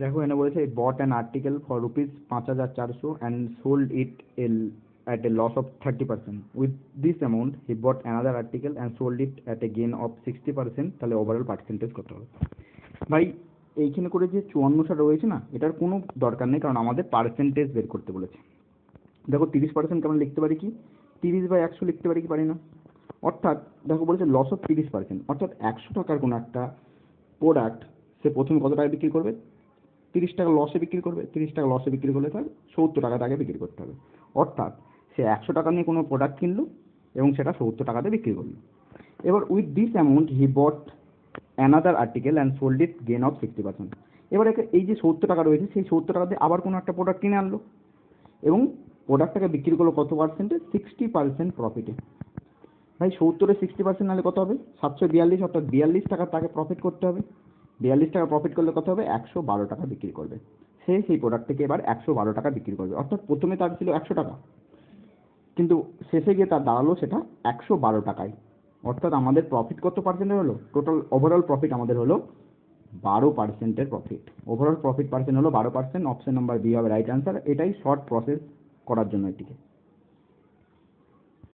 দেখো এখানে বলেছে বট an article for rupees 5,400 and sold it at a loss of 30%. With this amount, he bought another article and sold it at a gain of 60%. তাহলে overall percentage কত হবে? ভাই এইখানে করে যে 54টা রয়েছে না, এটার কোনো দরকার নেই, কারণ আমাদের পার্সেন্টেজ বের করতে বলেছে। দেখো 30% কেমন লিখতে পারি কি, 30/100 লিখতে পারি কি পারি না? অর্থাৎ দেখো বলেছে লস অফ 30%, অর্থাৎ 100 টাকার কোনো একটা প্রোডাক্ট সে প্রথমে কত টাকা বিক্রি করবে? 30 টাকা লসে বিক্রি করবে। 30 টাকা লসে বিক্রি করলে তার 70 টাকা আগে বিক্রি করতে হবে। অর্থাৎ সে 100 টাকা নিয়ে কোনো প্রোডাক্ট কিনলো এবং সেটা 70 টাকাতে বিক্রি করলো। এবার with this amount he bought another article and sold it gain of 60%। এবার এই যে 70 টাকা রয়েছে, সেই 70 টাকাতে আবার কোনো একটা প্রোডাক্ট কিনে আনলো এবং প্রোডাক্টটাকে বিক্রি করলো কত পার্সেন্টে? 60% প্রফিটে। ভাই 70-এ 60% নাহলে কত হবে? 742, অর্থাৎ 42 টাকা তাকে প্রফিট করতে হবে। 42 টাকা প্রফিট করলে কত হবে? 112 টাকা বিক্রি করবে। সে সেই প্রোডাক্ট থেকে এবার 112 টাকা বিক্রি করবে। অর্থাৎ প্রথমে তার ছিল 100 টাকা, কিন্তু শেষে গিয়ে তার দাঁড়ালো সেটা 112 টাকায়। অর্থাৎ আমাদের প্রফিট কত পার্সেন্টের হলো? টোটাল ওভারঅল প্রফিট আমাদের হলো 12%-এর প্রফিট। ওভারঅল প্রফিট পার্সেন্ট হলো 12%। অপশন নাম্বার বি হবে রাইট অ্যান্সার। এটাই শর্ট প্রসেস করার জন্য এটিকে।